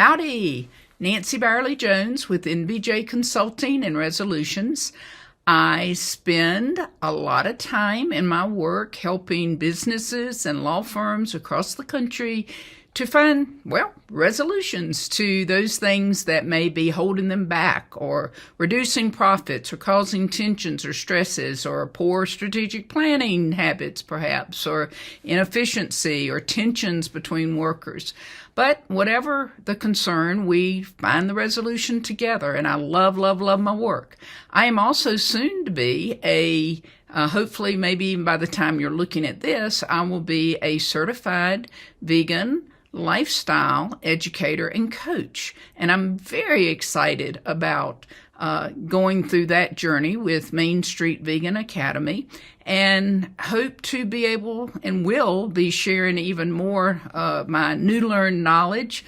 Howdy! Nancy Byerly Jones with NBJ Consulting and Resolutions. I spend a lot of time in my work helping businesses and law firms across the country to find, resolutions to those things that may be holding them back or reducing profits or causing tensions or stresses or poor strategic planning habits perhaps, or inefficiency or tensions between workers. But whatever the concern, we find the resolution together, and I love, love, love my work. I am also soon to be hopefully maybe even by the time you're looking at this, I will be a certified vegan lifestyle educator and coach. And I'm very excited about going through that journey with Main Street Vegan Academy, and hope to be able and will be sharing even more my new learned knowledge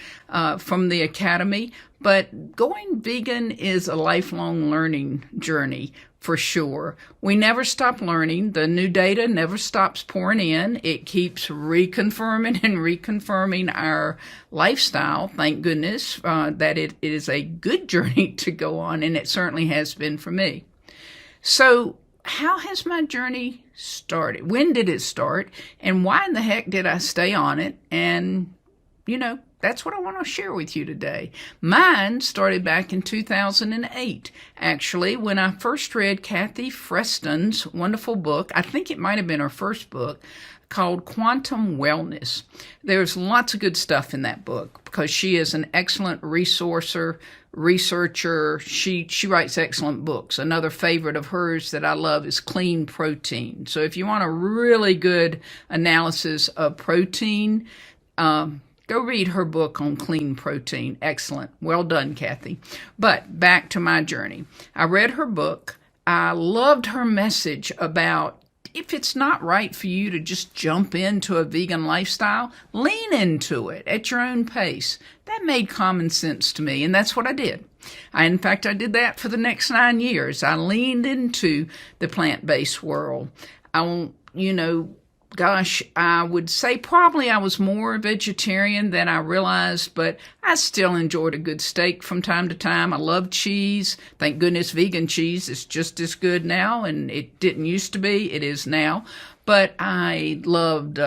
from the Academy. But going vegan is a lifelong learning journey for sure. We never stop learning. The new data never stops pouring in. It keeps reconfirming and reconfirming our lifestyle. Thank goodness that it is a good journey to go on, and it certainly has been for me. So how has my journey started? When did it start? And why in the heck did I stay on it? And, that's what I want to share with you today. Mine started back in 2008, actually, when I first read Kathy Freston's wonderful book. I think it might have been her first book, called Quantum Wellness. There's lots of good stuff in that book because she is an excellent researcher. She writes excellent books. Another favorite of hers that I love is Clean Protein. So if you want a really good analysis of protein, go read her book on clean protein. Excellent. Well done, Kathy. But back to my journey. I read her book. I loved her message about if it's not right for you to just jump into a vegan lifestyle, lean into it at your own pace. That made common sense to me, and that's what I did. In fact, I did that for the next 9 years. I leaned into the plant-based world. I would say probably I was more vegetarian than I realized, but I still enjoyed a good steak from time to time. I love cheese. Thank goodness vegan cheese is just as good now, and it didn't used to be. It is now. But I loved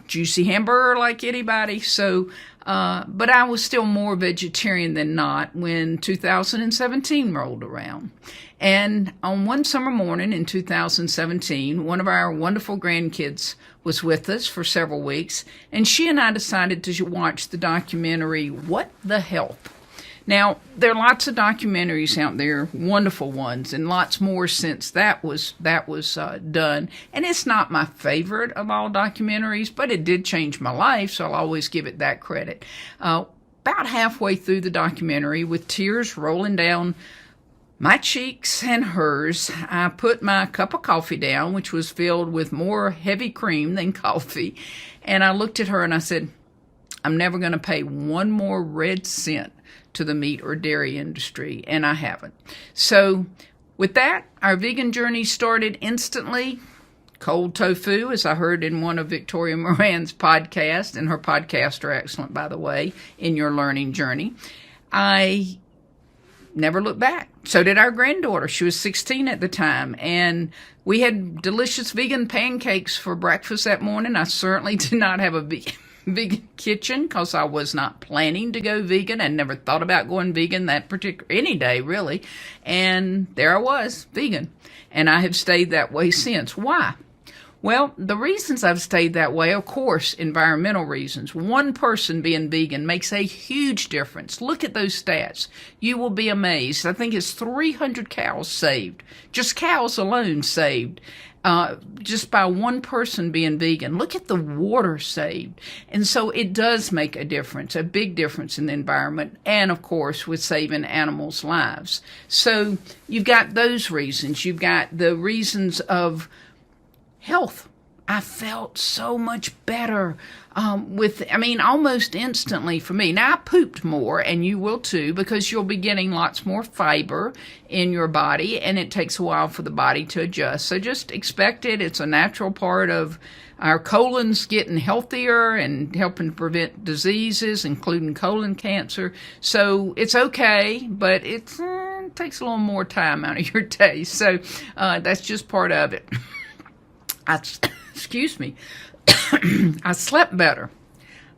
juicy hamburger like anybody. So, but I was still more vegetarian than not when 2017 rolled around. And on one summer morning in 2017, one of our wonderful grandkids was with us for several weeks, and she and I decided to watch the documentary, What the Health? Now, there are lots of documentaries out there, wonderful ones, and lots more since that was done. And it's not my favorite of all documentaries, but it did change my life, so I'll always give it that credit. About halfway through the documentary, with tears rolling down my cheeks and hers, I put my cup of coffee down, which was filled with more heavy cream than coffee, and I looked at her and I said, I'm never going to pay one more red cent to the meat or dairy industry, and I haven't. So with that, our vegan journey started instantly. Cold tofu, as I heard in one of Victoria Moran's podcasts, and her podcasts are excellent, by the way, in your learning journey. I never looked back. So did our granddaughter. She was 16 at the time, and we had delicious vegan pancakes for breakfast that morning. I certainly did not have a vegan kitchen because I was not planning to go vegan and never thought about going vegan any day really. And there I was, vegan. And I have stayed that way since. Why? Well, the reasons I've stayed that way, of course, environmental reasons. One person being vegan makes a huge difference. Look at those stats. You will be amazed. I think it's 300 cows saved. Just cows alone saved. Just by one person being vegan. Look at the water saved. And so it does make a difference, a big difference in the environment, and of course with saving animals' lives. So you've got those reasons. You've got the reasons of health. I felt so much better. almost instantly for me. Now, I pooped more, and you will too, because you'll be getting lots more fiber in your body, and it takes a while for the body to adjust. So just expect it. It's a natural part of our colons getting healthier and helping prevent diseases, including colon cancer. So it's okay, but it takes a little more time out of your day. So that's just part of it. Excuse me. I slept better.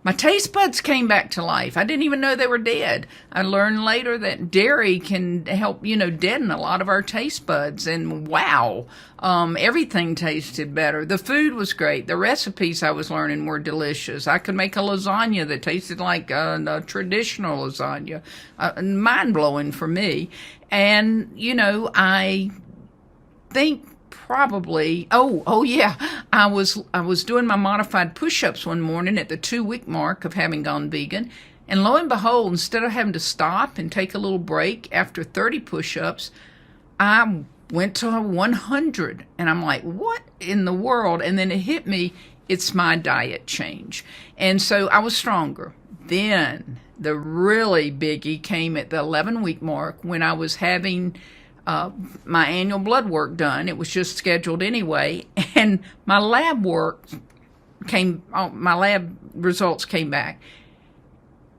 My taste buds came back to life. I didn't even know they were dead. I learned later that dairy can help, deaden a lot of our taste buds. And wow, everything tasted better. The food was great. The recipes I was learning were delicious. I could make a lasagna that tasted like a traditional lasagna. Mind-blowing for me. And, I think probably, yeah, I was doing my modified push-ups one morning at the 2-week mark of having gone vegan, and lo and behold, instead of having to stop and take a little break after 30 push-ups, I went to 100, and I'm like, what in the world? And then it hit me, it's my diet change. And so I was stronger. Then the really biggie came at the 11-week mark when I was having my annual blood work done. It was just scheduled anyway, and my lab results came back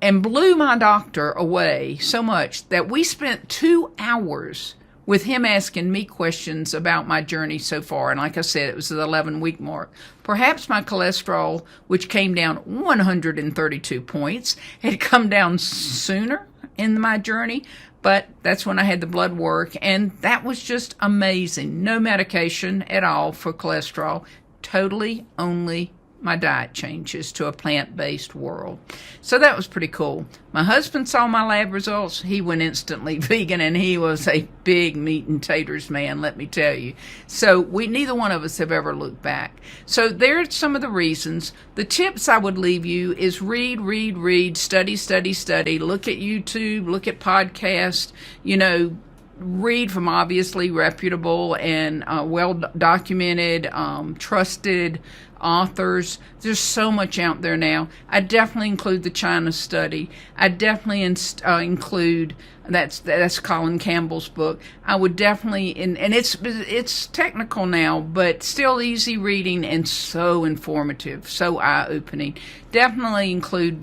and blew my doctor away so much that we spent 2 hours with him asking me questions about my journey so far. And like I said, it was the 11-week mark. Perhaps my cholesterol, which came down 132 points, had come down sooner in my journey. But that's when I had the blood work, and that was just amazing. No medication at all for cholesterol. Totally only my diet changes to a plant-based world. So that was pretty cool. My husband saw my lab results. He went instantly vegan, and he was a big meat and taters man, let me tell you. So neither one of us have ever looked back. So there's some of the reasons. The tips I would leave you is read, study, look at YouTube, look at podcasts, read from obviously reputable and well-documented, trusted authors. There's so much out there now. I definitely include the China study. I definitely include that's Colin Campbell's book. I would definitely, and it's technical now, but still easy reading and so informative, so eye-opening. Definitely include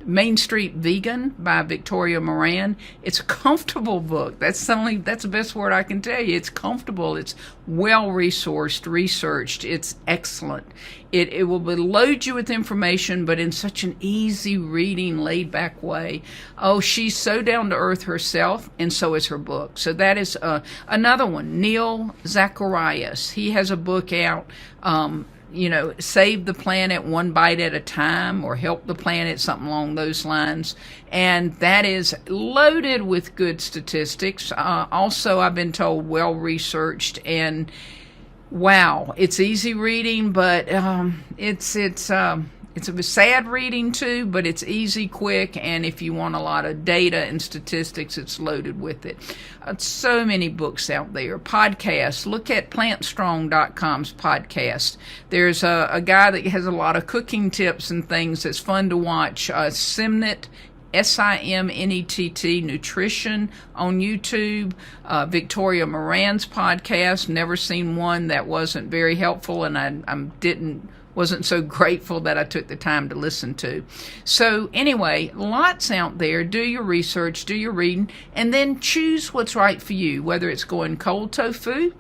Main Street Vegan by Victoria Moran. It's a comfortable book. That's the best word I can tell you. It's comfortable. It's well-resourced, researched. It's excellent. It will load you with information, but in such an easy reading, laid-back way. Oh, she's so down to earth herself, and so is her book. So that is another one. Neil Zacharias. He has a book out, Save the Planet One Bite at a Time, or Help the Planet, something along those lines. And that is loaded with good statistics. Also, I've been told, well-researched, and wow, it's easy reading, but it's a sad reading too, but it's easy, quick, and if you want a lot of data and statistics, it's loaded with it. So many books out there. Podcasts. Look at plantstrong.com's podcast. There's a guy that has a lot of cooking tips and things that's fun to watch. Simnett, SIMNETT Nutrition on YouTube. Victoria Moran's podcast. Never seen one that wasn't very helpful, and I wasn't so grateful that I took the time to listen to. So anyway, lots out there. Do your research, do your reading, and then choose what's right for you, whether it's going cold tofu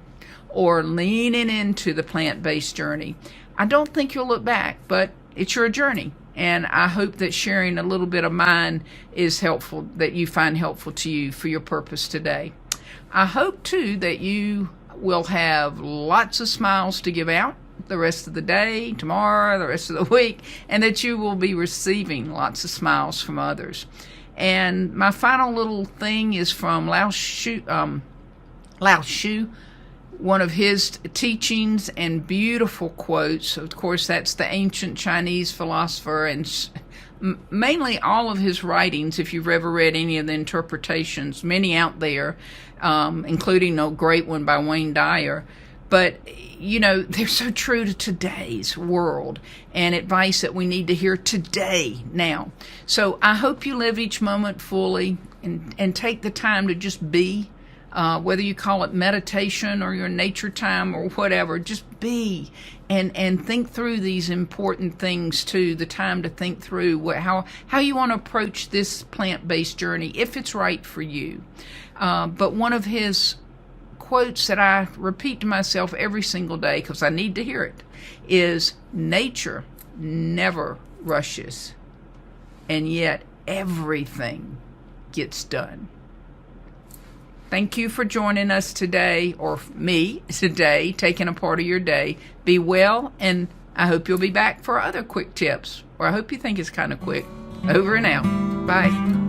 or leaning into the plant-based journey. I don't think you'll look back, but it's your journey. And I hope that sharing a little bit of mine is helpful, that you find helpful to you for your purpose today. I hope, too, that you will have lots of smiles to give out the rest of the day, tomorrow, the rest of the week, and that you will be receiving lots of smiles from others. And my final little thing is from Lao Tzu, one of his teachings and beautiful quotes. Of course, that's the ancient Chinese philosopher, and mainly all of his writings, if you've ever read any of the interpretations, many out there, including a great one by Wayne Dyer. But, they're so true to today's world and advice that we need to hear today, now. So I hope you live each moment fully and take the time to just be, whether you call it meditation or your nature time or whatever, just be and think through these important things too, the time to think through how you want to approach this plant-based journey, if it's right for you. But one of his quotes that I repeat to myself every single day, because I need to hear it, is nature never rushes, and yet everything gets done. Thank you for joining us today, or me today, taking a part of your day. Be well, and I hope you'll be back for other quick tips, or I hope you think it's kind of quick. Over and out. Bye.